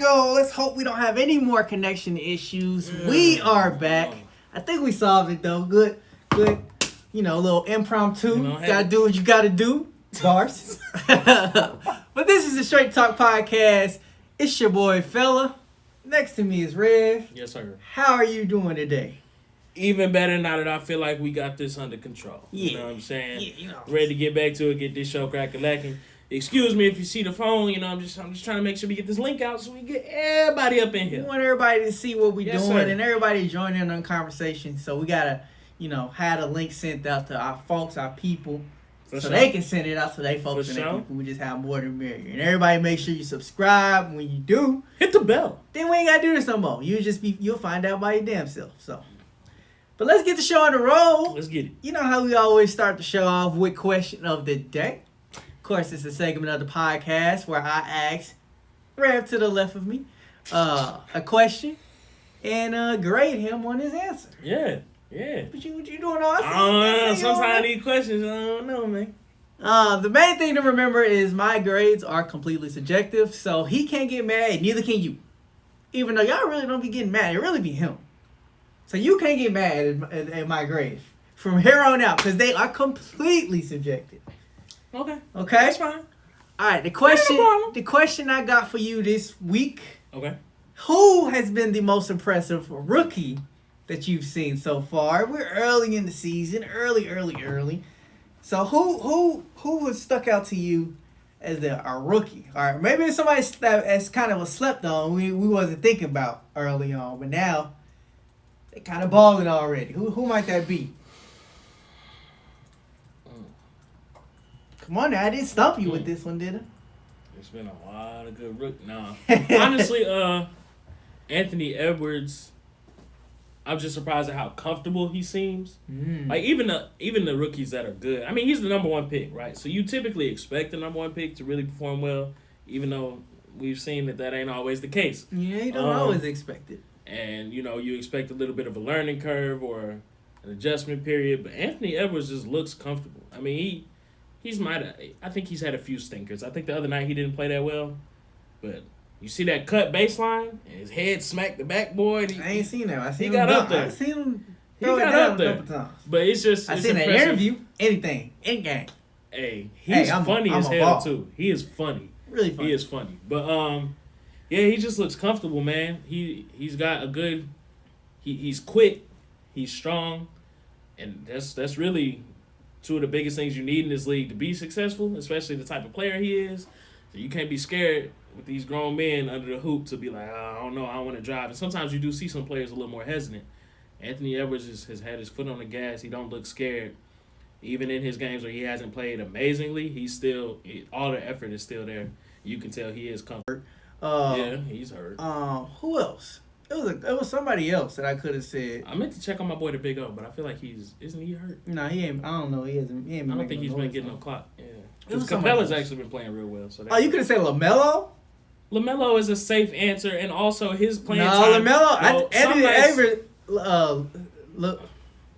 So let's hope we don't have any more connection issues. We are back. I think we solved it though. Good. You know, a little impromptu. Gotta do what you gotta do. Bars. But this is the Straight Talk Podcast. It's your boy Fella. Next to me is Rev. Yes, sir. How are you doing today? Even better now that I feel like we got this under control. Yeah. You know what I'm saying? Yeah, you know. Ready to get back to it, get this show cracking. Excuse me if you see the phone, you know, I'm just trying to make sure we get this link out so we get everybody up in We here. want everybody to see what we're Yes, doing sir. and everybody join in on the conversation. So we gotta, have a link sent out to our folks, our people. For so sure. they can send it out to their folks For and their sure. people. We just have more than merrier. And everybody make sure you subscribe. When you do, Hit the bell. then we ain't gotta do this no more. You'll find out by your damn self. So, but let's get the show on the roll. Let's get it. You know how we always start the show off with question of the day. Of course, it's a segment of the podcast where I ask Rev to the left of me a question and grade him on his answer. Yeah. What you doing all? I don't know. Sometimes I need questions. I don't know, man. The main thing to remember is my grades are completely subjective, so he can't get mad, and neither can you. Even though y'all really don't be getting mad, it really be him. So you can't get mad at my grades from here on out, because they are completely subjective. Okay. Okay? That's fine. All right, the problem. question I got for you this week, Okay. who has been the most impressive rookie that you've seen so far? We're early in the season, early. So who has stuck out to you as a rookie? All right, maybe it's somebody that's kind of a slept on. We wasn't thinking about early on, but now they kind of balling already. Who might that be? Come on now, I didn't stump you with this one, did I? There's been a lot of good rookies. Nah. Honestly, Anthony Edwards, I'm just surprised at how comfortable he seems. Like even the rookies that are good. I mean, he's the number one pick, right? So you typically expect the number one pick to really perform well, even though we've seen that ain't always the case. Yeah, you don't always expect it. And you expect a little bit of a learning curve or an adjustment period, but Anthony Edwards just looks comfortable. I mean, I think he's had a few stinkers. I think the other night he didn't play that well, but you see that cut baseline and his head smacked the backboard. I ain't seen that. He got up there. I seen him. He got up there. A couple times. But it's just. I it's seen that impressive. interview. Anything. In game. Hey, he's funny as hell ball. too. He is funny. Really funny. He is funny. But yeah, he just looks comfortable, man. He's got a good. He's quick. He's strong, and that's really two of the biggest things you need in this league to be successful, especially the type of player he is. So you can't be scared with these grown men under the hoop to be like, I don't know, I don't want to drive. And sometimes you do see some players a little more hesitant. Anthony Edwards has had his foot on the gas. He don't look scared. Even in his games where he hasn't played amazingly, all the effort is still there. You can tell he is comfortable. Yeah, he's hurt. Who else? It was somebody else that I could have said. I meant to check on my boy the Big O, but I feel like isn't he hurt? No, he ain't. I don't know. He hasn't. I don't think he's been getting no clock. Yeah, because was somebody Capella's else. actually been playing real well. So You could have said LaMelo. LaMelo is a safe answer, and also his playing No, time. LaMelo. Some nights-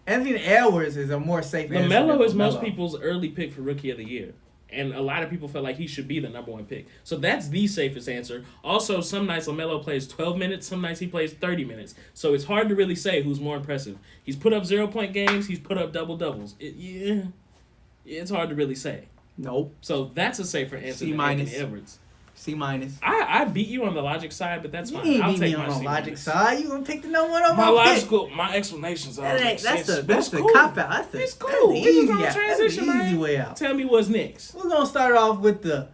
Anthony Edwards is a more safe answer. LaMelo is most people's early pick for Rookie of the Year. And a lot of people felt like he should be the number one pick. So that's the safest answer. Also, some nights LaMelo plays 12 minutes. Some nights he plays 30 minutes. So it's hard to really say who's more impressive. He's put up 0-point games. He's put up double-doubles. It's hard to really say. Nope. So that's a safer answer than Anthony Edwards. C minus. I beat you on the logic side, but that's You fine. ain't I'll beat take me my on C the logic minus. side. You gonna pick the number one on My explanations are That's the cool. cop out. It's cool. That's the We just easy gonna out. transition, That's the easy man. way out. Tell me what's next. We're gonna start off with the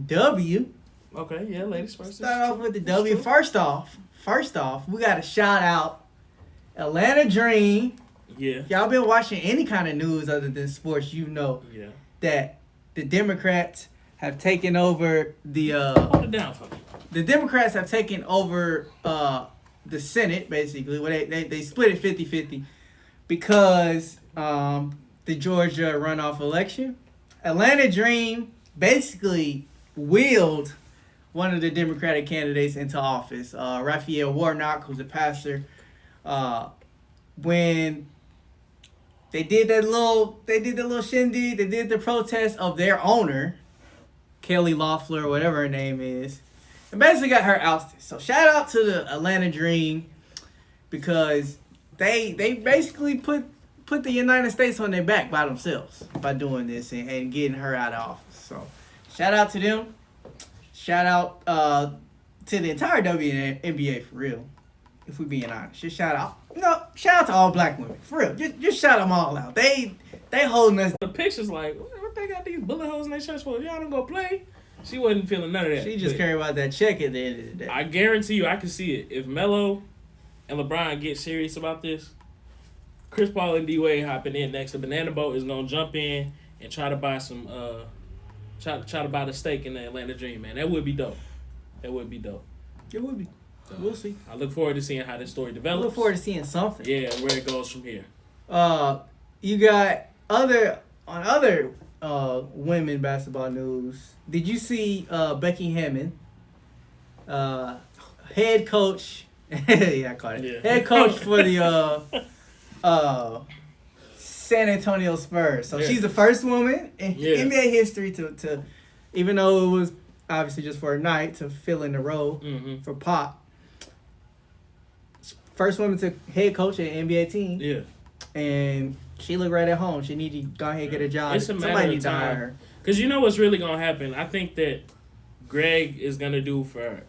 W. Okay, yeah, ladies first. Start off with the W. First off, we got to shout out Atlanta Dream. Yeah. Y'all been watching any kind of news other than sports, Yeah. that the Democrats have taken over the Hold it down for me. the Democrats have taken over the Senate, basically. Well, they split it 50-50 because the Georgia runoff election. Atlanta Dream basically wheeled one of the Democratic candidates into office, Raphael Warnock, who's a pastor. When they did the little shindig, they did the protest of their owner, Kelly Loeffler, whatever her name is. and basically got her ousted. So shout out to the Atlanta Dream because they basically put the United States on their back by themselves by doing this and getting her out of office. So shout out to them. Shout out to the entire WNBA for real. If we being honest, just shout out. Shout out to all black women for real. Just shout them all out. They holding us. The pictures like, what they got these bullet holes in their shirts for? Y'all don't go play. She wasn't feeling none of that. She just caring about that check at the end of the day. I guarantee you, I can see it. If Melo and LeBron get serious about this, Chris Paul and D-Wade hopping in next. The Banana Boat is gonna jump in and try to buy some, try to buy the stake in the Atlanta Dream. Man, that would be dope. That would be dope. It would be. We'll see. I look forward to seeing how this story develops. I look forward to seeing something. Yeah, where it goes from here. You got other women basketball news. Did you see Becky Hammond, head coach? Yeah, I caught it. Yeah. Head coach for the San Antonio Spurs. So she's the first woman in NBA history to, even though it was obviously just for a night, to fill in the role for Pop. First woman to head coach an NBA team. Yeah. And she looked right at home. She need to go ahead and get a job. It's a matter of time. Because you know what's really going to happen? I think that Greg is going to do for,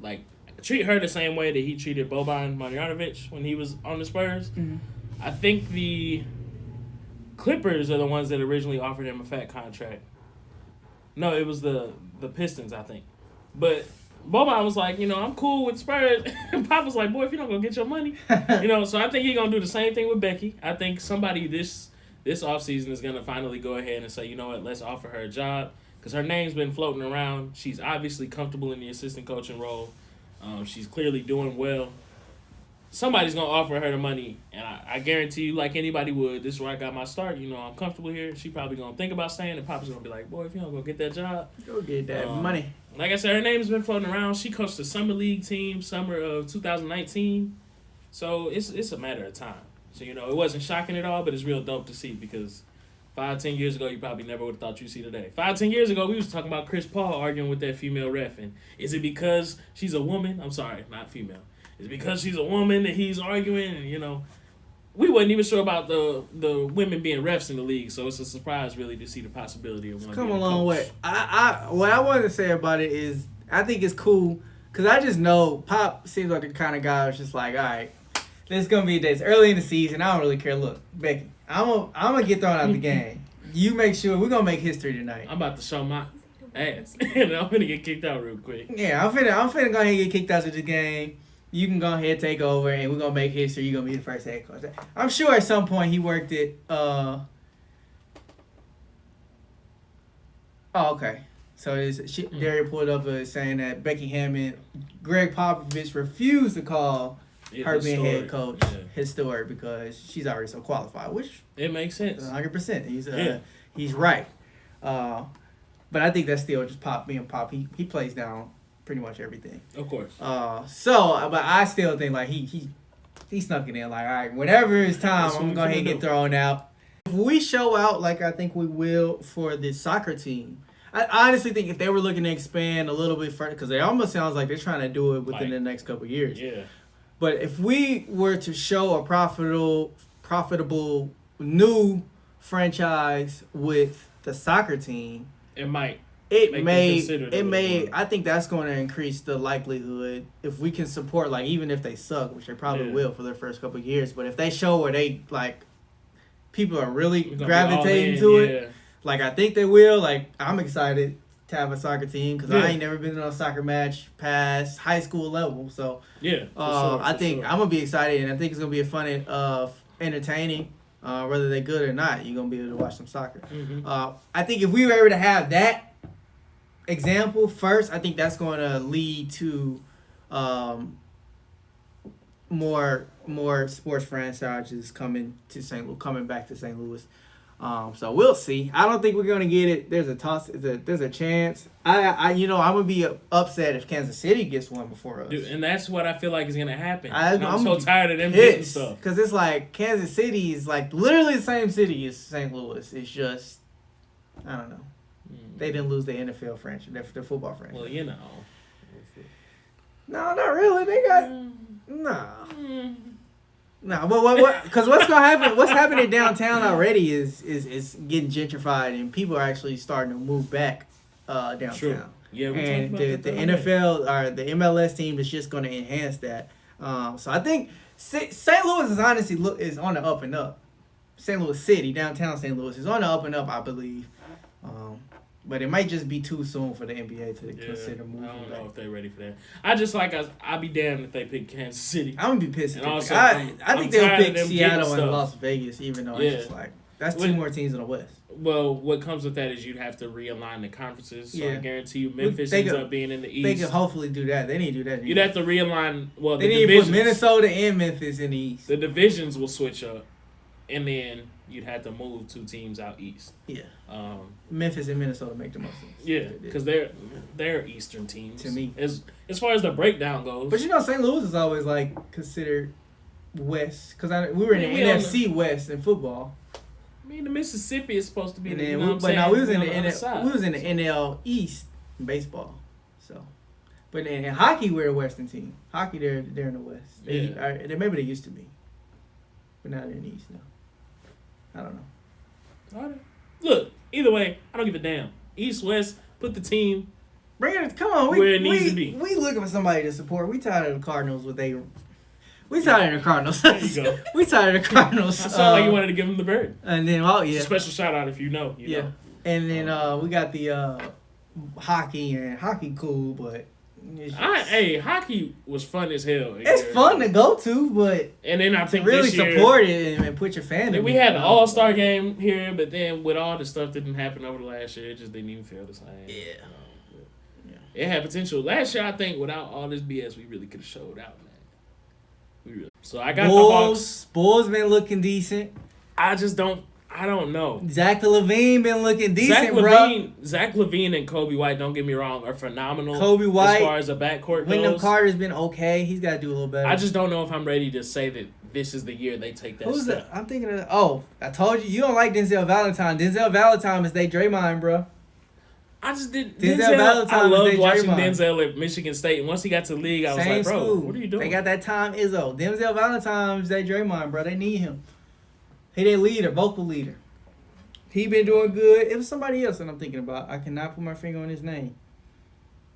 like, treat her the same way that he treated Boban Marjanovic when he was on the Spurs. Mm-hmm. I think the Clippers are the ones that originally offered him a fat contract. No, it was the Pistons, I think. But Boban was like, I'm cool with Spurs. And Pop was like, boy, if you don't go get your money. So I think he's going to do the same thing with Becky. I think somebody this offseason is going to finally go ahead and say, you know what, let's offer her a job. Because her name's been floating around. She's obviously comfortable in the assistant coaching role. She's clearly doing well. Somebody's going to offer her the money. And I guarantee you, like anybody would, this is where I got my start. I'm comfortable here. She probably going to think about staying. And Papa's going to be like, boy, if you don't go get that job. Go get that money. Like I said, her name's been floating around. She coached the Summer League team, summer of 2019. So it's a matter of time. So, it wasn't shocking at all, but it's real dope to see because 5-10 years ago, you probably never would have thought you'd see today. 5-10 years ago, we was talking about Chris Paul arguing with that female ref. And is it because she's a woman? I'm sorry, not female. Is it because she's a woman that he's arguing? And, we wasn't even sure about the women being refs in the league. So it's a surprise, really, to see the possibility of one. Come a long way. What I wanted to say about it is I think it's cool because I just know Pop seems like the kind of guy who's just like, all right, this is going to be days early in the season. I don't really care. Look, Becky, I'm going to get thrown out the game. You make sure we're going to make history tonight. I'm about to show my ass. And I'm going to get kicked out real quick. Yeah, I'm finna go ahead and get kicked out of the game. You can go ahead and take over, and we're going to make history. You're going to be the first head coach. I'm sure at some point he worked it. Oh, okay. So Daria pulled up saying that Becky Hammond, Greg Popovich refused to call her being head coach his story because she's already so qualified, which it makes sense. 100%. He's right. But I think that's still just Pop being Pop. He plays down pretty much everything. Of course. But I still think like he snuck it in. Like, all right, whenever it's time, I'm going to get thrown out. If we show out like I think we will for the soccer team, I honestly think if they were looking to expand a little bit further, because it almost sounds like they're trying to do it within the next couple of years. Yeah. But if we were to show a profitable new franchise with the soccer team, it may. I think that's going to increase the likelihood if we can support, like, even if they suck, which they probably will for their first couple of years. But if they show where they, like, people are really gravitating to it, like, I think they will. Like, I'm excited to have a soccer team because I ain't never been in a soccer match past high school level. So, I think I'm going to be excited, and I think it's going to be a fun entertaining. Whether they're good or not, you're going to be able to watch some soccer. Mm-hmm. I think if we were able to have that example first, I think that's going to lead to more sports franchises coming back to St. Louis. So we'll see. I don't think we're going to get it. There's a toss. There's a chance. I'm gonna be upset if Kansas City gets one before us. Dude, and that's what I feel like is gonna happen. I'm so tired of them getting stuff. Because it's like Kansas City is like literally the same city as St. Louis. It's just I don't know. They didn't lose the NFL franchise, their football franchise. Well, No, not really. They got no. No, what? Because what's gonna happen? What's happening downtown already is getting gentrified, and people are actually starting to move back downtown. True. Yeah, we and talked about the that NFL or the MLS team is just going to enhance that. So I think St. Louis is honestly is on the up and up. St. Louis City, downtown St. Louis, is on the up and up, I believe. But it might just be too soon for the NBA to consider moving. I don't know if they're ready for that. I'll be damned if they pick Kansas City. I'm gonna be pissed. And also, I think they'll pick them Seattle and Las Vegas, even though it's just like that's two more teams in the West. Well, what comes with that is you'd have to realign the conferences. So I guarantee you, Memphis ends up being in the East. They can hopefully do that. They need to do that. You'd have to realign. Well, they need to put Minnesota and Memphis in the East. The divisions will switch up, and then you'd have to move 2 teams out east. Yeah. Memphis and Minnesota make the most sense. Yeah, because they're Eastern teams to me. As far as the breakdown goes. But St. Louis is always like considered West because we were in the NFC West in football. I mean, the Mississippi is supposed to be. We was in the NL East in baseball. So, but in hockey we're a Western team. Hockey they're in the West. Maybe they used to be, but now they're in the East now. I don't know. All right. Look, either way, I don't give a damn. East, West, put the team. Bring it. Come on, where it needs to be. We looking for somebody to support. We tired of the Cardinals with they. We tired of the Cardinals. There you go. We tired of the Cardinals. I sound like you wanted to give them the bird. And then, Special shout out if you know. You know. And then we got the hockey, and hockey cool, but. Hockey was fun as hell. It's fun to go to, but and then I think really this year, support it and put your fan in. We had the All-Star game here, but then with all the stuff that didn't happen over the last year, it just didn't even feel the same. Yeah. It had potential. Last year, I think without all this BS, we really could have showed out, man. So I got the Hawks. Bulls been looking decent. I don't know. Zach LaVine been looking decent, bro. Zach LaVine and Kobe White, don't get me wrong, are phenomenal. Kobe White, as far as the backcourt goes. Wyndham Carter's been okay. He's got to do a little better. I just don't know if I'm ready to say that this is the year they take that step. I'm thinking of. Oh, I told you don't like Denzel Valentine. Denzel Valentine is they Draymond, bro. I just did. Denzel Valentine. I loved watching Denzel at Michigan State, and once he got to the league, I was like, bro, school. What are you doing? They got that time Izzo. Denzel Valentine is they Draymond, bro. They need him. He their leader, vocal leader. He been doing good. It was somebody else that I'm thinking about. I cannot put my finger on his name.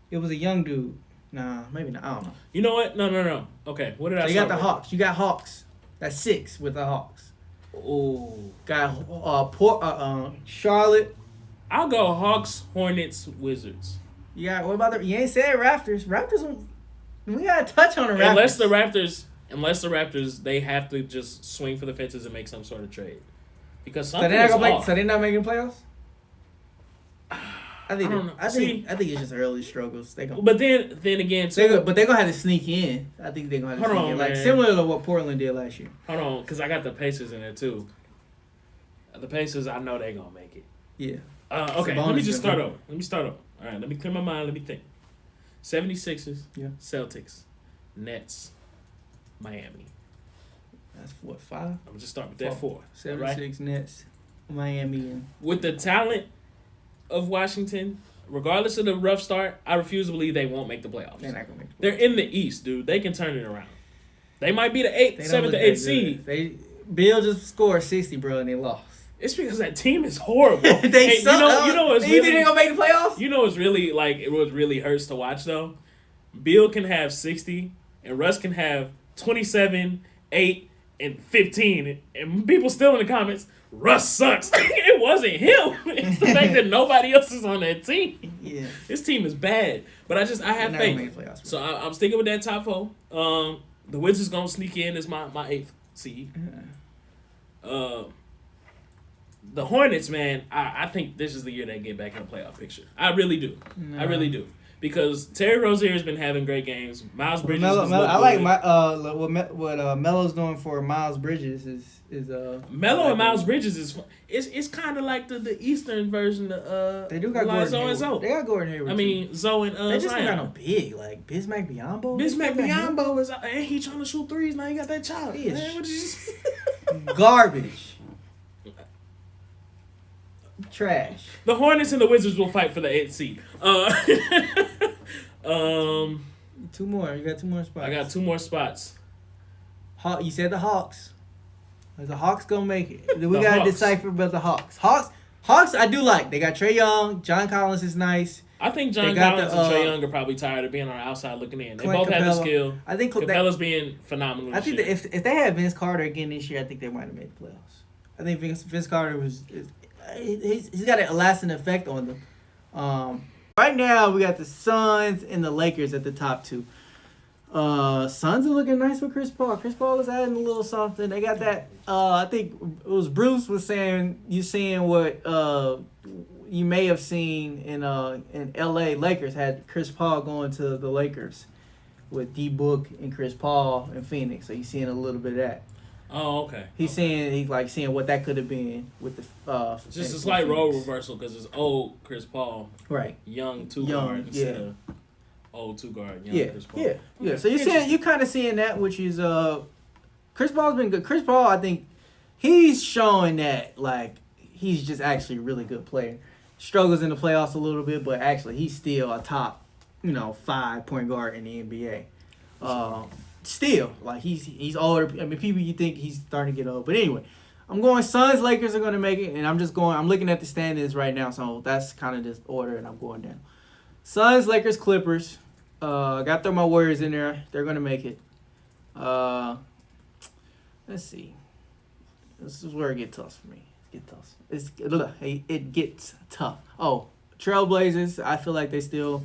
It was a young dude. Nah, maybe not. I don't know. You know what? No. Okay, what did I say? You got the Hawks. You got Hawks. That's 6 with the Hawks. Oh. Got Charlotte. I'll go Hawks, Hornets, Wizards. Yeah, what about you ain't said Raptors. Raptors, we got to touch on the Raptors. Unless the Raptors, they have to just swing for the fences and make some sort of trade. Because so they're not making playoffs? I think it's just early struggles. But then again, too, they're gonna have to sneak in. I think they're gonna have to sneak in, like similar to what Portland did last year. Hold on, because I got the Pacers in there too. The Pacers, I know they're gonna make it. Yeah. Okay, let me start over. All right, let me clear my mind. Let me think. 76ers, Celtics, Nets, Miami. That's what, 5? I'm gonna just start with that 4. 76 right? Nets, Miami, and with the talent of Washington, regardless of the rough start, I refuse to believe they won't make the playoffs. They're not gonna make the playoffs. They're in the East, dude. They can turn it around. They might be the 7th to 8th seed. Bill just scored 60, bro, and they lost. It's because that team is horrible. They suck. You know what's really, they gonna make the playoffs? You know what's really what really hurts to watch though? Bill can have 60 and Russ can have 27, 8, and 15. And people still in the comments, Russ sucks. It wasn't him. It's the fact that nobody else is on that team. Yeah. This team is bad. But I have faith. So I'm sticking with that top 4. The Wizards gonna sneak in as my 8th seed. The Hornets, man, I think this is the year they get back in the playoff picture. I really do. No. I really do. Because Terry Rozier has been having great games. Miles Bridges I like what Melo's doing for Miles Bridges is Melo and Miles Bridges is it's kind of like the Eastern version of they do got Gordon Zoe and Zoe. They got Gordon Hayward. I mean Zoe and they just don't got no big like Bismack Biyombo. Bismack Biyombo is and he trying to shoot threes now. He got that child. Man, what is garbage. Trash. The Hornets and the Wizards will fight for the 8th seed. 2 more. You got 2 more spots. I got 2 more spots. You said the Hawks. Is the Hawks gonna make it? We gotta decipher about the Hawks. Hawks, I do like. They got Trae Young. John Collins is nice. I think John Collins and Trae Young are probably tired of being on the outside looking in. They both have the skill. I think Capella's being phenomenal. I think that if they had Vince Carter again this year, I think they might have made the playoffs. I think Vince Carter he's got a lasting effect on them. Right now we got the Suns and the Lakers at the top 2. Suns are looking nice with Chris Paul. Chris Paul is adding a little something. They got that. I think it was Bruce was saying you seeing what you may have seen in L.A. Lakers had Chris Paul going to the Lakers with D Book and Chris Paul in Phoenix. So you're seeing a little bit of that. Oh, okay. He's seeing what that could have been with the just a slight role reversal because it's old Chris Paul, right? Young 2 guard instead of old 2 guard, young Chris Paul. Yeah. So you're kind of seeing that, which is Chris Paul's been good. Chris Paul, I think he's showing that like he's just actually a really good player. Struggles in the playoffs a little bit, but actually he's still a top 5 point guard in the NBA. Still, like he's older. I mean, people you think he's starting to get old, but anyway, I'm going Suns. Lakers are going to make it, and I'm looking at the standings right now, so that's kind of this order, and I'm going down. Suns, Lakers, Clippers. Got to throw my Warriors in there. They're going to make it. Let's see. This is where it gets tough for me. It gets tough. Oh, Trailblazers. I feel like they still.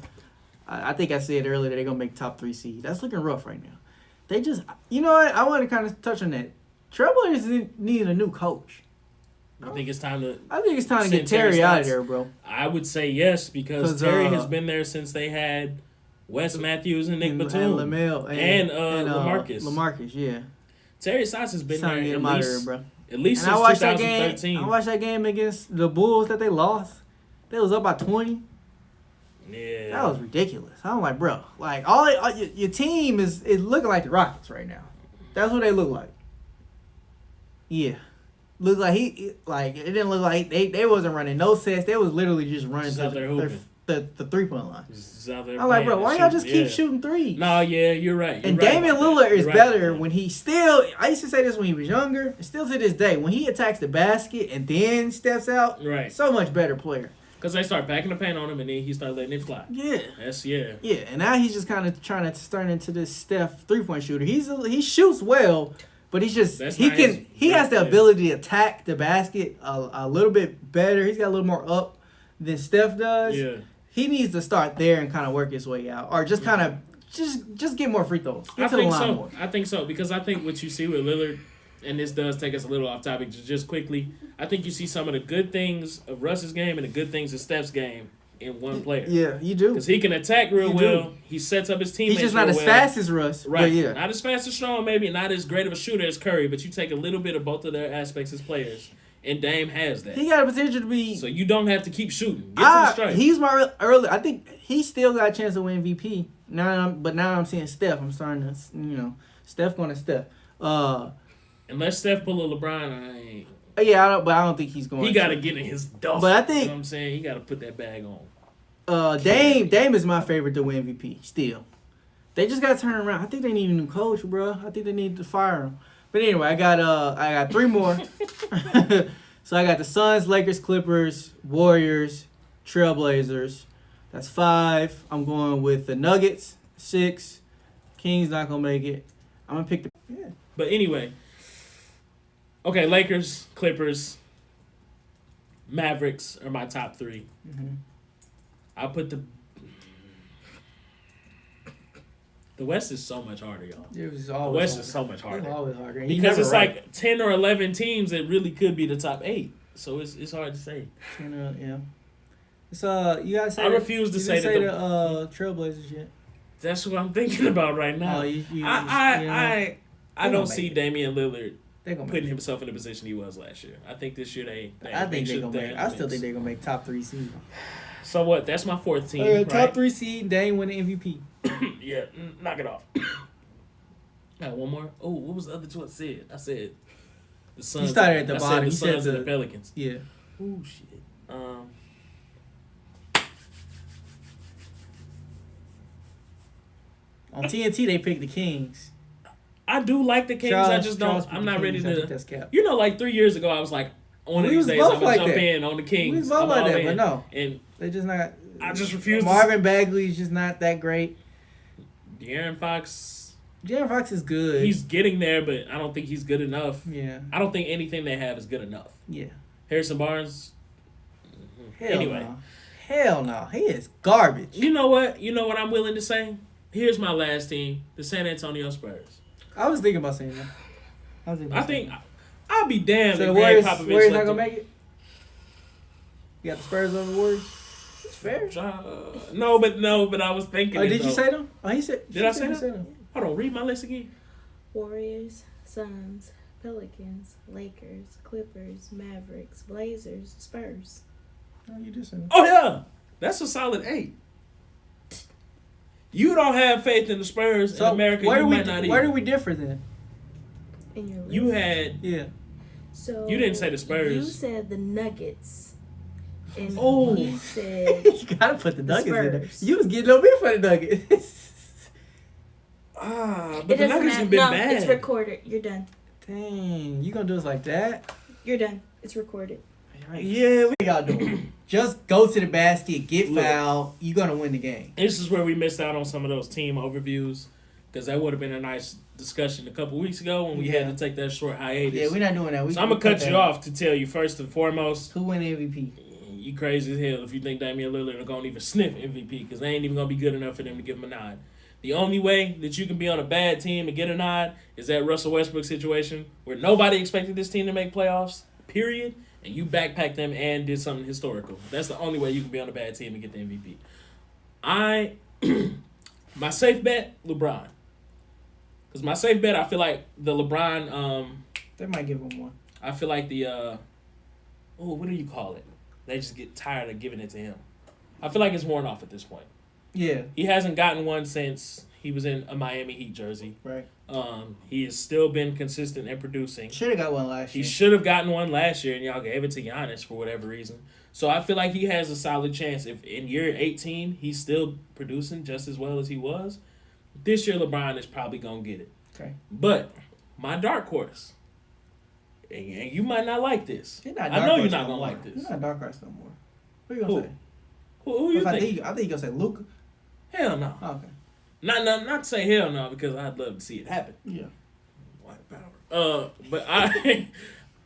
I think I said earlier that they're gonna make top 3 seed. That's looking rough right now. They just, you know what? I want to kind of touch on that. Trailblazers need a new coach. I think it's time to. I think it's time to get Terry out of there, bro. I would say yes because Terry has been there since they had Wes Matthews and Nick Batum and LaMelo and LaMarcus. LaMarcus, yeah. Terry Stotts has been there at least since 2013. I watched that game against the Bulls that they lost. They was up by 20. Yeah, that was ridiculous. I'm like, bro, like your team is looking like the Rockets right now. That's what they look like. Yeah, look like it didn't look like they wasn't running no sets. They was literally just running the 3-point line. I'm like, bro, why y'all just keep shooting threes? No, yeah, you're right. And Damian Lillard is better when he still. I used to say this when he was younger. Still to this day, when he attacks the basket and then steps out, right? So much better player. Because they start backing the paint on him and then he started letting it fly. Yeah. Yeah, and now he's just kind of trying to turn into this Steph 3-point shooter. He shoots well, but he's just he has the ability to attack the basket a little bit better. He's got a little more up than Steph does. Yeah. He needs to start there and kind of work his way out, or just kind of just get more free throws. I think so because I think what you see with Lillard. And this does take us a little off topic, just quickly. I think you see some of the good things of Russ's game and the good things of Steph's game in one player. Yeah, you do. Because he can attack real well. He sets up his teammates. He's just not as fast as Russ. Right. But yeah. Not as fast as Strong, maybe. Not as great of a shooter as Curry. But you take a little bit of both of their aspects as players. And Dame has that. He got a potential to be. So you don't have to keep shooting. Get to the strike. He's my early. I think he still got a chance to win MVP. Now I'm seeing Steph. I'm starting to, Steph going to Steph. Unless Steph pull a LeBron, I ain't. Yeah, but I don't think he's going. He got to get in his duffel. But I think you know what I'm saying, he got to put that bag on. Dame is my favorite to win MVP. Still, they just got to turn around. I think they need a new coach, bro. I think they need to fire him. But anyway, I got 3 more. So I got the Suns, Lakers, Clippers, Warriors, Trailblazers. That's 5. I'm going with the Nuggets, 6. Kings not gonna make it. I'm gonna pick the. Yeah. But anyway. Okay, Lakers, Clippers, Mavericks are my top 3. Mm-hmm. I'll put the West is so much harder, y'all. The West is so much harder. Always harder. Because it's like 10 or 11 teams that really could be the top 8. So it's hard to say. Yeah. It's you gotta say. I refuse to say the Trailblazers yet. That's what I'm thinking about right now. I don't see Damian Lillard putting himself in the position he was last year. I think this year I still think they're gonna make top 3 seed. So what? That's my 4th team. Right? Top 3 seed. Dame win the MVP. Yeah, knock it off. Got one more. Oh, what was the other 2 I said? I said the Suns. You started at the bottom. The Suns and the Pelicans. Yeah. Oh shit. On TNT, they picked the Kings. I do like the Kings. I just don't. I'm not ready to. That's cap. You know, like 3 years ago, I was like, one of We these was days, I'm both gonna like jump that. in on the Kings. We was both I'm like all that, in. but no. And They just not. I just refuse. Marvin Bagley is just not that great. De'Aaron Fox. De'Aaron Fox is good. He's getting there, but I don't think he's good enough. Yeah. I don't think anything they have is good enough. Yeah. Harrison Barnes. Hell Anyway. no. Hell no. He is garbage. You know what? You know what I'm willing to say? Here's my last team, the San Antonio Spurs. I was thinking about saying that. I think I'll be damned so if the Greg Warriors Popovich not gonna make it. You got the Spurs over the Warriors. It's fair. No, but I was thinking. Oh, did you say them? Oh, he said. Did I say that? Hold on, read my list again. Warriors, Suns, Pelicans, Lakers, Clippers, Mavericks, Blazers, Spurs. Oh, you just said. Oh yeah, that's a solid 8. You don't have faith in the Spurs in America. Where Where do we differ then? In your list. You had. Yeah. So You didn't say the Spurs. You said the Nuggets. And Oh. he said You gotta put the Nuggets in there. Spurs. You was getting on me for the Nuggets. But it the doesn't Nuggets matter. have been No, bad. it's recorded. You're done. Dang, you gonna do us like that? You're done. It's recorded. Yeah, What y'all doing? Just go to the basket, get Look. fouled. You gonna win the game. this is where we missed out on some of those team overviews because that would have been a nice discussion a couple weeks ago when we Yeah. had to take that short hiatus. Yeah, we're not doing that. So I'm gonna cut you off to tell you first and foremost, Who win MVP? you crazy as hell if you think Damian Lillard are gonna even sniff MVP because they ain't even gonna be good enough for them to give him a nod. The only way that you can be on a bad team and get a nod is that Russell Westbrook situation where nobody expected this team to make playoffs, period, and you backpacked them and did something historical. That's the only way you can be on a bad team and get the MVP. My safe bet, LeBron. Because my safe bet, I feel like the LeBron, They might give him one. I feel like the, what do you call it? They just get tired of giving it to him. I feel like it's worn off at this point. Yeah. He hasn't gotten one since he was in a Miami Heat jersey. Right. He has still been consistent and producing. Should have got one last He year. should have gotten one last year, and y'all gave it to Giannis for whatever reason. So I feel like he has a solid chance. If in year 18 he's still producing just as well as he was, this year LeBron is probably going to get it. Okay. But my dark horse, and you might not like this. You're not I know dark you're horse not no going to more. like this. You're not dark horse no more. Who you gonna Who? say? Who you I think? think you're gonna say Luka. Hell no. Oh, okay. Not to say hell no, because I'd love to see it happen. Yeah. White power. But I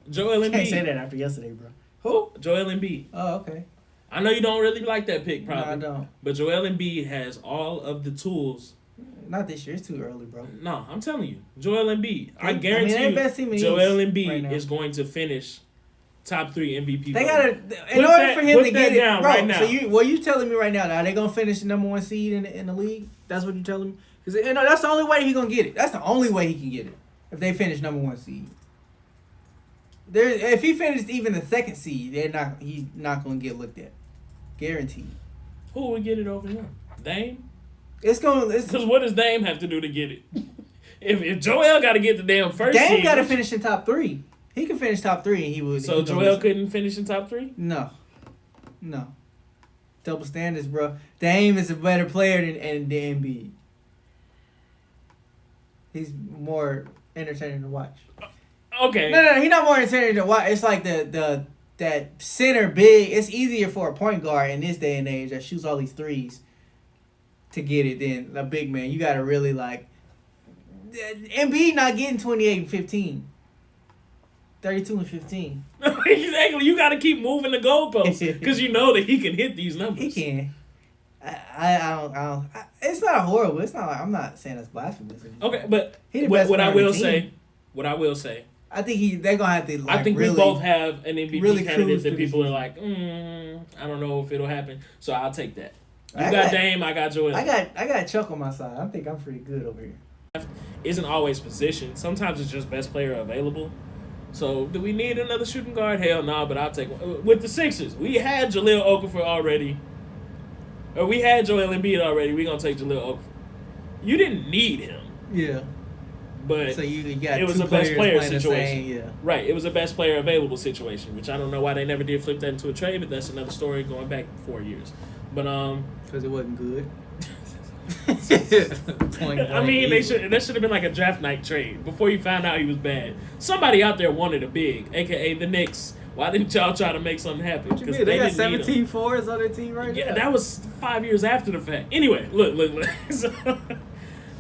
Joel Embiid. Can't say that after yesterday, bro. Who? Joel Embiid. Oh, okay. I know you don't really like that pick, probably. No, I don't. But Joel Embiid has all of the tools. Not this year. It's too early, bro. No, I'm telling you, Joel Embiid. I They guarantee they best team in you, the Joel East Embiid right now. is going to finish top 3 MVP. They voting. gotta, in Put order that- for him put to that get it, down bro. right now. So you telling me right now? Are they gonna finish the number 1 seed in the league? That's what you telling me? Because that's the only way he gonna get it. That's the only way he can get it. If they finish number 1 seed, if he finished even the 2nd seed, he's not gonna get looked at, guaranteed. Who would get it over him? Dame? It's Because what does Dame have to do to get it? If Joel got to get the damn first Dame seed, got to finish in top 3. He can finish top 3, and he would. So Joel couldn't finish in top 3? No. Double standards, bro. Dame is a better player than Embiid. He's more entertaining to watch. Okay. No, he's not more entertaining to watch. It's like that center big. It's easier for a point guard in this day and age that shoots all these threes to get it than a big man. You got to really like. Embiid not getting 28 and 15. 32 and 15. Exactly. You got to keep moving the goalposts because you know that he can hit these numbers. He can. I don't. It's not horrible. It's not. I'm not saying it's blasphemous. Okay, but He the what best I player on will the say, team. I think they're gonna have to. Like, I think really, we both have an MVP really candidate cruise that through people the are like, I don't know if it'll happen. So I'll take that. You I got got- Dame, I got Joel. I got Chuck on my side. I think I'm pretty good over here. Isn't always position. Sometimes it's just best player available. So do we need another shooting guard? Hell no, but I'll take one. With the Sixers, we had Jahlil Okafor already. Or we had Joel Embiid already. We're going to take Jahlil Okafor. You didn't need him. Yeah. But So you got it was two a best players player playing the situation. same, yeah. Right, it was a best player available situation, which I don't know why they never did flip that into a trade, but that's another story going back 4 years. But Because it wasn't good. Point I blank, mean, he that should have been like a draft night trade before you found out he was bad. Somebody out there wanted a big, aka the Knicks. Why didn't y'all try to make something happen? What you mean? They got 17 fours on their team right now. Yeah, that was 5 years after the fact. Anyway, look. So,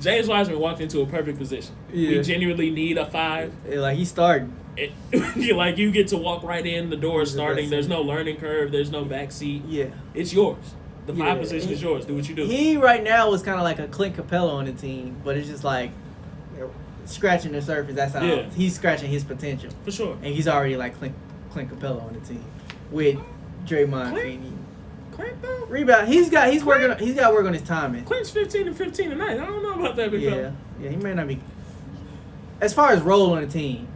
James Wiseman walked into a perfect position. Yeah. We genuinely need a 5. Yeah, like he's starting. You get to walk right in, the door is He's the starting. best There's center. no learning curve. There's no backseat. Yeah. It's yours. The 5 Yeah, position is yours. Do what you do. He right now is kind of like a Clint Capella on the team, but it's just like scratching the surface. That's how he's scratching his potential. For sure. And he's already like Clint Capella on the team with Draymond Feeney. Clint though? Rebound. He's got to work on his timing. Clint's 15 and 15 tonight. I don't know about that big fella. Yeah, he may not be. As far as role on the team,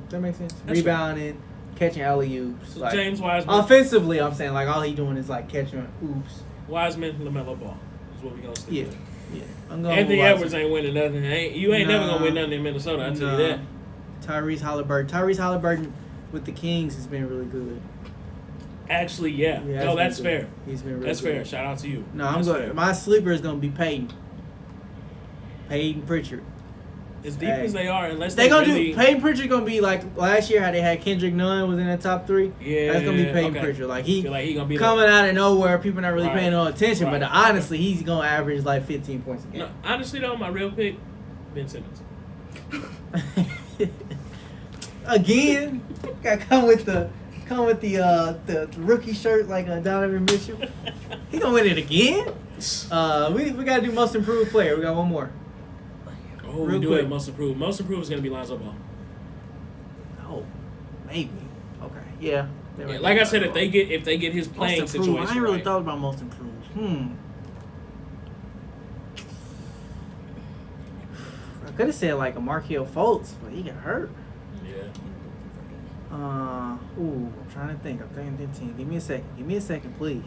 does that make sense? That's Rebounding, catching alley-oops. So Like, James Wiseman. offensively, I'm saying like all he doing is like catching oops. Wiseman, LaMelo Ball is what we gonna stick Yeah, with. yeah. I'm going Anthony with Edwards ain't winning nothing. You ain't never gonna win nothing in Minnesota. I tell you that. Tyrese Halliburton with the Kings has been really good. Actually, yeah. Yeah, No, that's that's been good. fair. He's been really That's good. fair. Shout out to you. No, I'm That's good. fair. My sleeper is gonna be Peyton Pritchard. As deep as they are, unless They gonna really, do Peyton Pritchard gonna be like last year how they had Kendrick Nunn was in the top 3. Yeah, That's gonna be Peyton okay. Pritchard. Like I feel like he gonna be coming out of nowhere, people not really Right. paying no attention, Right. but honestly, he's gonna average like 15 points a game. No, honestly though, my real pick, Ben Simmons. Again, gotta come with the rookie shirt like Donovan Mitchell. He gonna win it again. We gotta do most improved player. We got one more. Oh, Real we do quick. it. Most improved. Most improved is gonna be Lonzo Ball. Oh, maybe. Okay. Yeah. Yeah, like I said, if they get his playing Most improved. situation I ain't really right. thought about most improved. I could have said like a Markelle Fultz, but he got hurt. Yeah. I'm trying to think. I'm thinking 15. Give me a second, please.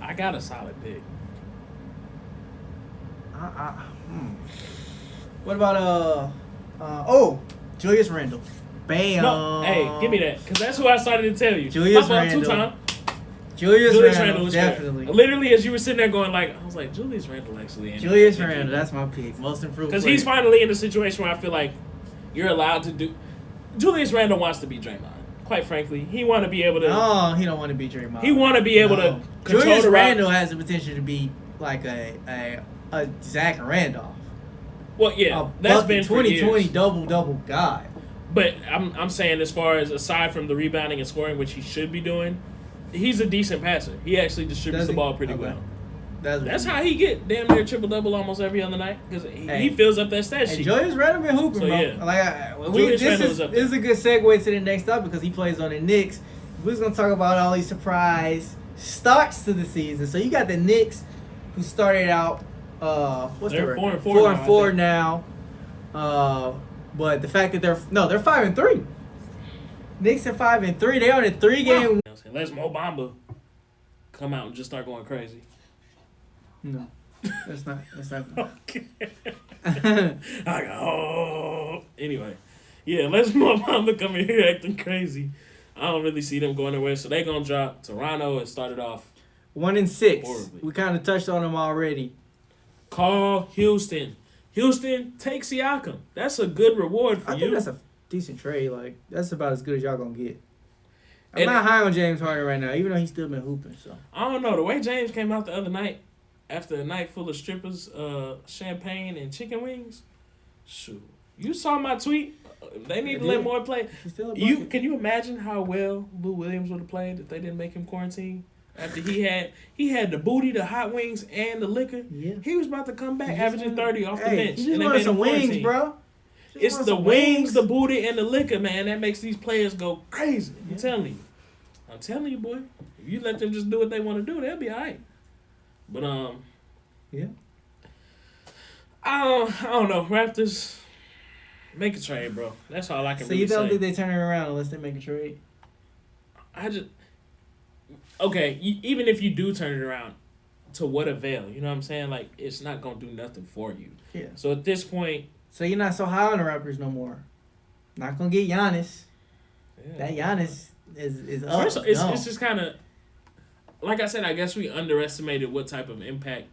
I got a solid pick. What about Julius Randle? Bam. No, hey, give me that, because that's who I started to tell you. Julius My fault, Randle. two-time. Julius Randle was definitely. fair. Literally, as you were sitting there going like, I was like, Julius Randle actually. ain't Julius bad. Randle, that's my pick. Most improved. Because player. he's finally in a situation where I feel like you're allowed to do. Julius Randle wants to be Draymond. Quite frankly, he want to be able to. No, he don't want to be Draymond. He want to be able to control Julius the Randle has the potential to be like a Zach Randolph. Well, yeah, A that's bucket been for 2020 years. double guy. But I'm saying, as far as aside from the rebounding and scoring, which he should be doing, he's a decent passer. He actually distributes Does the he? ball pretty Okay. well. That's how he get damn near triple-double almost every other night, because Hey. he fills up that stat Hey, sheet. Julius Randle been hooping, So, bro. yeah. Like Julius this Randle is is up this is a good segue to the next topic because he plays on the Knicks. We're just gonna talk about all these surprise starts to the season. So you got the Knicks, who started out what's They're their 4 record? and 4 4 now, and I 4 think. now. But the fact that they're 5 and 3. Knicks are 5 and 3. They on a 3-game. Unless Mo Bamba come out and just start going crazy. No, that's not. Okay. Anyway, yeah, unless Mo Bamba come in here acting crazy, I don't really see them going anywhere. So they gonna drop. Toronto has started off. 1 and 6. Horribly. We kind of touched on them already. Call Houston. Houston, take Siakam. That's a good reward for I you. think that's a decent trade. Like that's about as good as y'all gonna get. I'm And- not high on James Harden right now, even though he's still been hooping. So I don't know. The way James came out the other night, after a night full of strippers, champagne, and chicken wings, shoot. You saw my tweet. They need I to let did. more play. he's still a You bucket. can you imagine how well Lou Williams would have played if they didn't make him quarantine? After he had the booty, the hot wings, and the liquor, Yeah. he was about to come back He just averaging wanted- 30 off the Hey, bench. he just and they wanted made some him wings, quarantine. bro. Just It's wanted the some wings, the booty, and the liquor, man. That makes these players go crazy. I'm telling you, boy. If you let them just do what they want to do, they'll be all right. But Yeah. I don't know. Raptors, make a trade, bro. That's all I can So really you don't say. think they turn it around unless they make a trade? Okay. Even if you do turn it around, to what avail? You know what I'm saying? Like, it's not gonna do nothing for you. Yeah. So at this point, So you're not so high on the Raptors no more. Not gonna get Giannis. yeah. That Giannis is up. First, it's just kind of like I said. I guess we underestimated what type of impact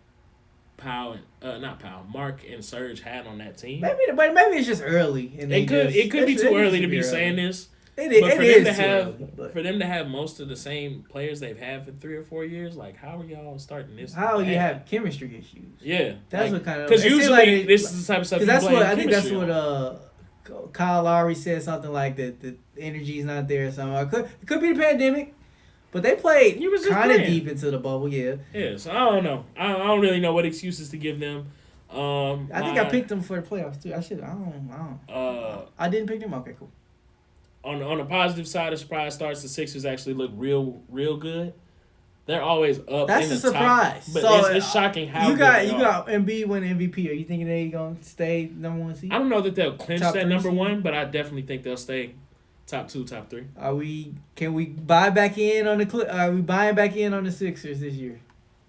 Mark and Serge had on that team. Maybe it's just early. And it could be too early to be saying this. But For them to have most of the same players they've had for 3 or 4 years, like how are y'all starting this? How you have chemistry issues? Yeah, that's what kind of because usually this is the type of stuff. Because I think that's what Kyle Lowry said, something like that. The energy's not there. It could be the pandemic, but they played kind of deep into the bubble. Yeah. Yeah. So I don't know. I don't really know what excuses to give them. I think I picked them for the playoffs too. I don't. I didn't pick them. Okay, cool. On the positive side of surprise starts, the Sixers actually look real good. They're always up. That's in the a surprise. Top, but so it's shocking how you got Embiid winning MVP. Are you thinking they gonna stay number 1 seed? I don't know that they'll clinch Top that 3 number seed? 1, but I definitely think they'll stay top 2, top 3. Can we buy back in on Are we buying back in on the Sixers this year?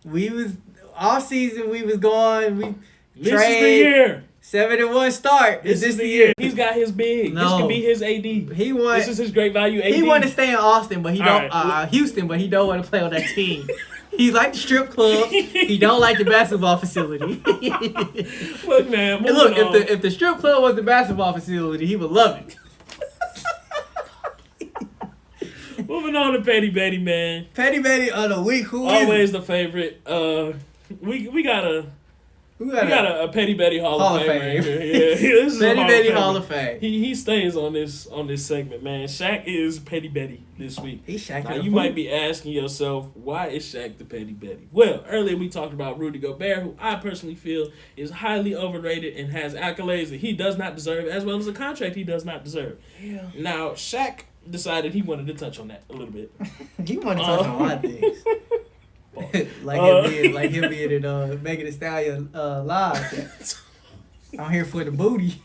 We was off season. We was going. This is the year. 7-1 start. This is the year. He's got his big. No. This could be his AD. This is his great value AD. He wanted to stay in Austin, but he don't. Right. Houston, but he don't want to play on that team. He like the strip club. He don't like the basketball facility. Look, man. If the strip club was the basketball facility, he would love it. Moving on to Petty Betty, man. Petty Betty of the week. Who always is the favorite. We got a Petty Betty Hall of Fame right here. Yeah, this is Petty Betty Hall of Fame. He stays on this segment, man. Shaq is Petty Betty this week. He's Shaq. Now, you might be asking yourself, why is Shaq the Petty Betty? Well, earlier we talked about Rudy Gobert, who I personally feel is highly overrated and has accolades that he does not deserve, as well as a contract he does not deserve. Yeah. Now, Shaq decided he wanted to touch on that a little bit. He wanted to touch on a lot of things. like him being in Megan Thee Stallion live. I'm here for the booty.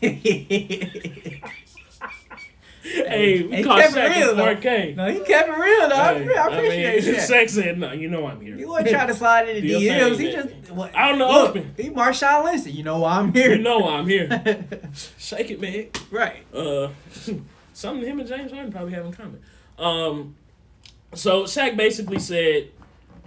Hey, we caught Shaq in 4K. No, he kept it real though. I appreciate it. Shaq said, "No, you know I'm here." He wasn't trying to slide in the DMs. He just out in the open. He Marshawn Lynch. You know why I'm here. You know why I'm here. Shake it, man. Right. Something him and James Harden probably have in common. So Shaq basically said,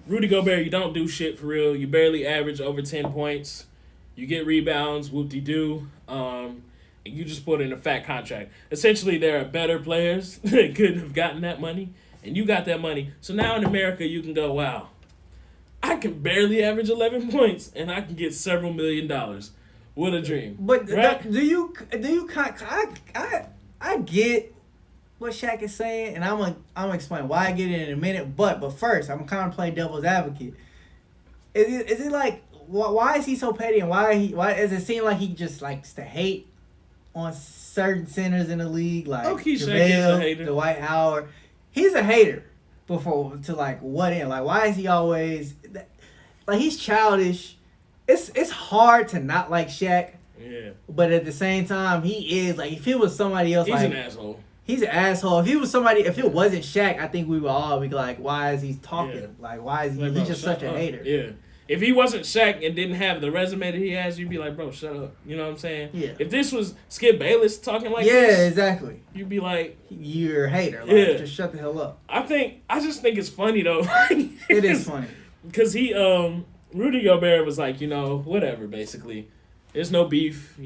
Rudy Gobert, you don't do shit for real. You barely average over 10 points. You get rebounds, whoop-de-doo. And you just put in a fat contract. Essentially, there are better players that could have gotten that money, and you got that money. So now in America, you can go, wow, I can barely average 11 points, and I can get several $1 million. What a dream. But right? do you I get what Shaq is saying, and I'm gonna explain why I get it in a minute. But first, I'm kind of playing devil's advocate. Is it like why is he so petty, and why does it seem like he just likes to hate on certain centers in the league, like JaVale, Dwight Howard? He's a hater before to like what end? Like why is he always like he's childish? It's hard to not like Shaq. Yeah. But at the same time, he is like if it was somebody else, he's like an asshole. He's an asshole. If it wasn't Shaq, I think we would all be like, why is he talking? Yeah. Like, why is he? Like, he's just such a hater. Yeah. If he wasn't Shaq and didn't have the resume that he has, you'd be like, bro, shut up. You know what I'm saying? Yeah. If this was Skip Bayless talking like this, yeah, exactly. You'd be like, you're a hater. Like, just shut the hell up. I just think it's funny though. It is funny because Rudy Gobert was like, whatever. Basically, there's no beef.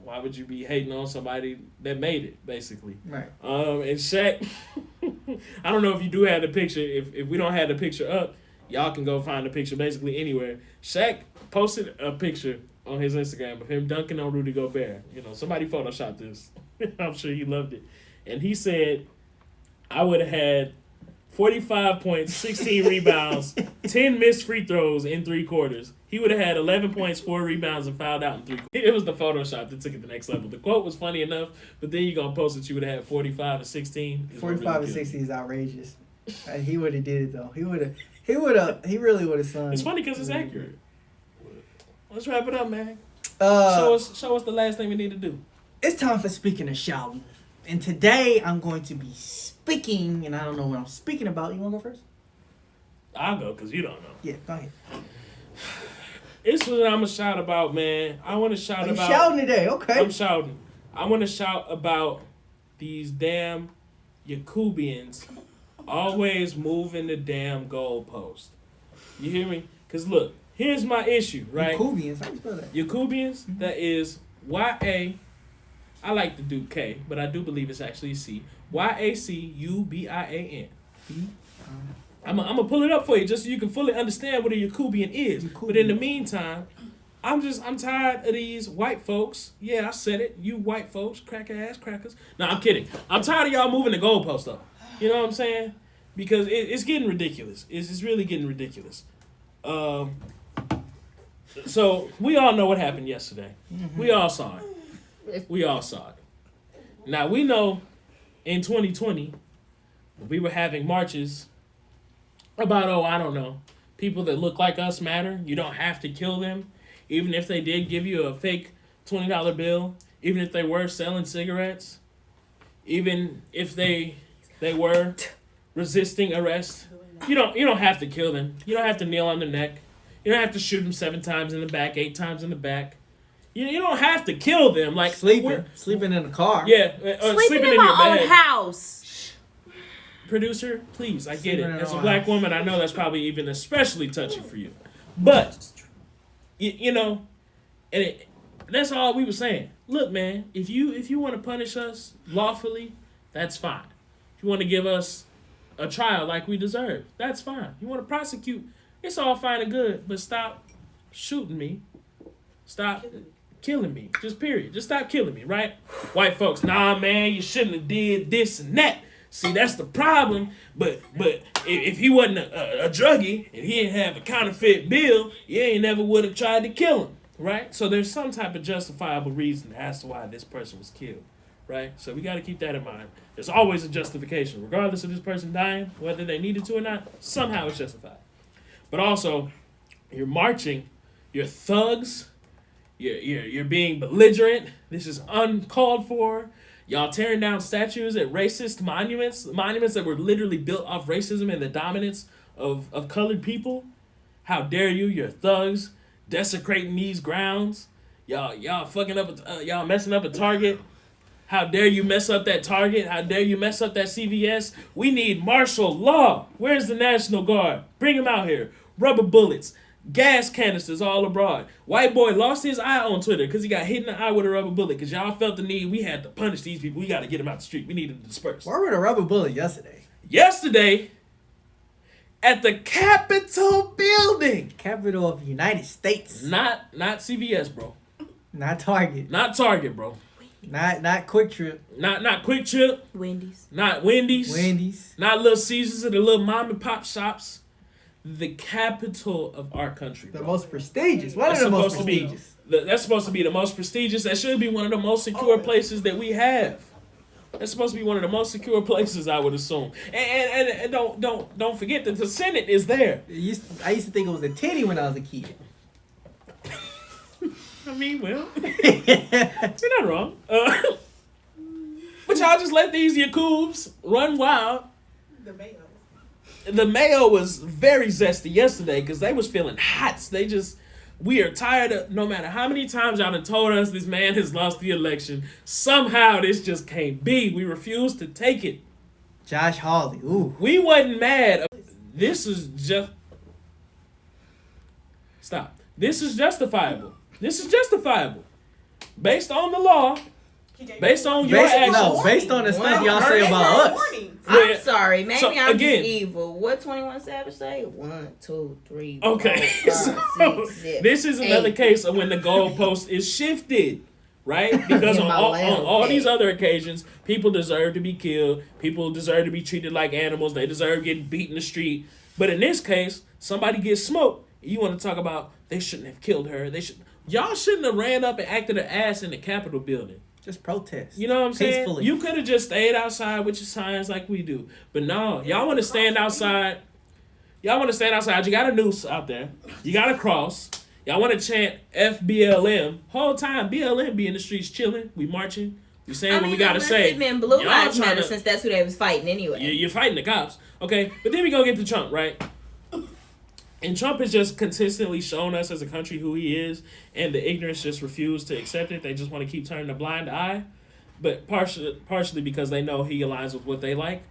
Why would you be hating on somebody that made it, basically? Right. And Shaq, I don't know if you do have the picture. If we don't have the picture up, y'all can go find the picture basically anywhere. Shaq posted a picture on his Instagram of him dunking on Rudy Gobert. Somebody photoshopped this. I'm sure he loved it. And he said, I would have had 45 points, 16 rebounds, 10 missed free throws in 3 quarters. He would have had 11 points, 4 rebounds, and fouled out in 3 quarters. It was the Photoshop that took it to the next level. The quote was funny enough, but then you're going to post that you would have had 45 and 16. 45 and 16 is outrageous. He would have did it, though. He really would have sung. It's funny because it's accurate. Let's wrap it up, man. Show us the last thing we need to do. It's time for speaking of shouting. And today I'm going to be speaking, and I don't know what I'm speaking about. You want to go first? I'll go because you don't know. Yeah, go ahead. It's what I'm going to shout about, man. I want to shout about... You shouting today, okay. I'm shouting. I want to shout about these damn Yakubians always moving the damn goalpost. You hear me? Because look, here's my issue, right? Yakubians, how you spell that? Yakubians, that is Y-A, I like to do K, but I do believe it's actually C. YACUBIAN. I'm gonna pull it up for you just so you can fully understand what a Yakubian is. But in the meantime, I'm tired of these white folks. Yeah, I said it. You white folks, cracker ass crackers. No, I'm kidding. I'm tired of y'all moving the goalpost up. You know what I'm saying? Because it's getting ridiculous. It's really getting ridiculous. So we all know what happened yesterday. Mm-hmm. We all saw it. Now we know in 2020 we were having marches about, I don't know, people that look like us matter. You don't have to kill them. Even if they did give you a fake $20 bill, even if they were selling cigarettes, even if they were resisting arrest, you don't have to kill them. You don't have to kneel on their neck. You don't have to shoot them 7 times in the back, 8 times in the back. You don't have to kill them. Like sleeping in the car. Yeah, sleeping in my own house. Producer, please, I get it. As a black woman, I know that's probably even especially touchy for you. But you know, and that's all we were saying. Look, man, if you want to punish us lawfully, that's fine. If you want to give us a trial like we deserve, that's fine. You want to prosecute, it's all fine and good, but stop shooting me. Stop killing me. Just period. Just stop killing me, right? White folks, nah, man, you shouldn't have did this and that. See, that's the problem. But if he wasn't a druggie and he didn't have a counterfeit bill, you ain't never would have tried to kill him, right? So there's some type of justifiable reason as to why this person was killed, right? So we got to keep that in mind. There's always a justification, regardless of this person dying, whether they needed to or not. Somehow it's justified. But also, you're marching, you're thugs, you're being belligerent. This is uncalled for. Y'all tearing down statues at racist monuments that were literally built off racism and the dominance of colored people. How dare you? You're thugs desecrating these grounds. Y'all fucking up. Y'all messing up a Target. How dare you mess up that Target? How dare you mess up that CVS? We need martial law. Where's the National Guard? Bring them out here. Rubber bullets. Gas canisters all abroad. White boy lost his eye on Twitter because he got hit in the eye with a rubber bullet because y'all felt the need. We had to punish these people. We got to get them out the street. We need them to disperse. Where were the rubber bullets yesterday? Yesterday, at the Capitol building. Capital of the United States. Not CVS, bro. Not Target. Not Target, bro. Not Quick Trip. Not Quick Trip. Wendy's. Not Wendy's. Wendy's. Not Little Caesars or the little mom and pop shops. The capital of our country. The most prestigious. One of the most prestigious. That's supposed to be the most prestigious. That should be one of the most secure places that we have. That's supposed to be one of the most secure places, I would assume. And don't forget that the Senate is there. I used to think it was a titty when I was a kid. I mean, well, you're not wrong. But y'all just let these Yakubs run wild. The mayo was very zesty yesterday because they was feeling hot. We are tired of, no matter how many times y'all done told us this man has lost the election, somehow this just can't be. We refuse to take it. Josh Hawley, ooh. We wasn't mad. This is just... Stop. This is justifiable. This is justifiable. Based on the law, based on your actions. No, based on the stuff y'all say about us. I'm sorry. Maybe so, I'm again, just evil. What 21 Savage say? 1, 2, 3, okay. 4, 5, 6, 7, this is another 8. case of when the goalpost is shifted, right? Because on all these other occasions, people deserve to be killed. People deserve to be treated like animals. They deserve getting beat in the street. But in this case, somebody gets smoked. You want to talk about they shouldn't have killed her. Y'all shouldn't have ran up and acted an ass in the Capitol building. Just protest. You know what I'm saying? Peacefully. You could have just stayed outside with your signs like we do. But no, y'all want to stand outside. You got a noose out there. You got a cross. Y'all want to chant FBLM. Whole time, BLM be in the streets chilling. We marching. We saying what we got to say. Men Blue Lives Matter since that's who they was fighting anyway. You're fighting the cops. Okay, but then we go get to Trump, right? And Trump has just consistently shown us as a country who he is, and the ignorance just refused to accept it. They just want to keep turning a blind eye. but partially because they know he aligns with what they like.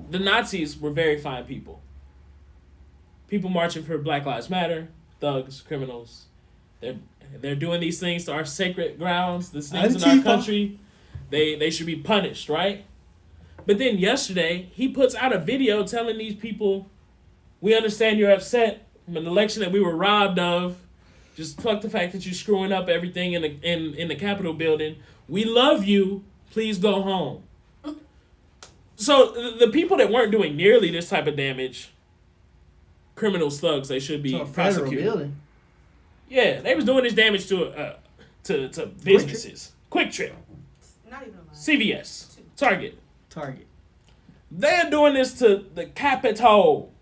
The Nazis were very fine people. People marching for Black Lives Matter, thugs, criminals. They're doing these things to our sacred grounds, these things in our country. They should be punished, right? But then yesterday, he puts out a video telling these people, we understand you're upset from an election that we were robbed of. Just fuck the fact that you're screwing up everything in the Capitol building. We love you. Please go home. So the people that weren't doing nearly this type of damage, criminals, thugs, they should be prosecuted. Building. Yeah, they was doing this damage to businesses. Quick Trip. Not even CVS. Target. They're doing this to the Capitol.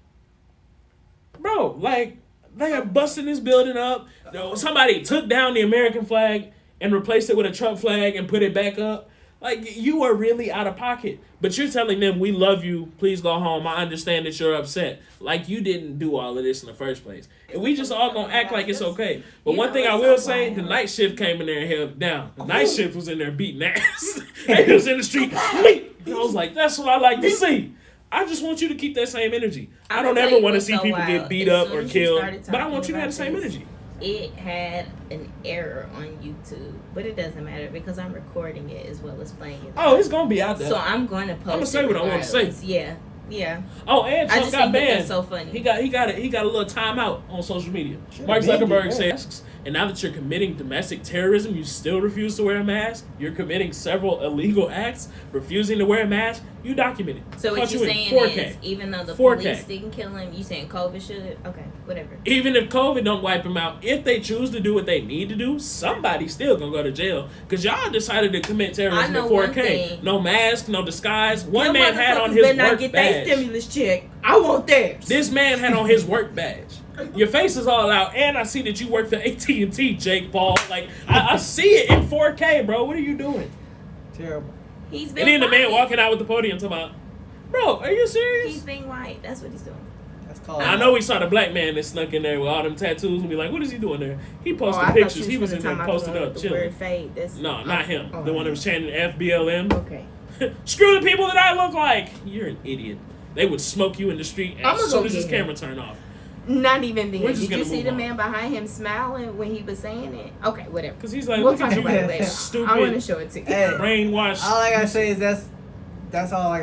Bro, like, they are busting this building up. Somebody took down the American flag and replaced it with a Trump flag and put it back up. Like, you are really out of pocket. But you're telling them, we love you, please go home. I understand that you're upset. Like, you didn't do all of this in the first place. And we just all gonna act like it's okay. But one thing I will say, the night shift came in there and held it down. The night shift was in there beating ass. They was in the street. I was like, that's what I like to see. I just want you to keep that same energy. I don't ever want to see people get beat up or killed. But I want you to have the same energy. It had an error on YouTube, but it doesn't matter because I'm recording it as well as playing it. Oh, it's gonna be out there. So I'm going to post. I'm gonna say what I want to say. Yeah. Oh, and Trump got banned. That's so funny. He got a little timeout on social media. Mark Zuckerberg says, and now that you're committing domestic terrorism, you still refuse to wear a mask. You're committing several illegal acts, refusing to wear a mask. You document it. So what you're saying is, even though the police didn't kill him, you saying COVID should? Okay, whatever. Even if COVID don't wipe him out, if they choose to do what they need to do, somebody's still gonna go to jail because y'all decided to commit terrorism at 4K. No mask, no disguise. One man had on his work badge. That stimulus check. I want theirs. This man had on his work badge. Your face is all out, and I see that you work for AT&T, Jake Paul. Like, I see it in 4K, bro. What are you doing? Terrible. He's being and then the man walking out with the podium talking about, bro, are you serious? He's being white. That's what he's doing. That's called. I know we saw the black man that snuck in there with all them tattoos and be like, what is he doing there? He posted pictures. He was in there posted up, chilling. No, not him. The one that was chanting FBLM. Okay. Screw the people that I look like. You're an idiot. They would smoke you in the street as soon as his camera turned off. Not even then. Did you see the man behind him smiling when he was saying it? Okay, whatever. Because he's like, we'll talk about it later. Stupid, I want to show it to you. brainwashed. All I gotta say is that's all I got.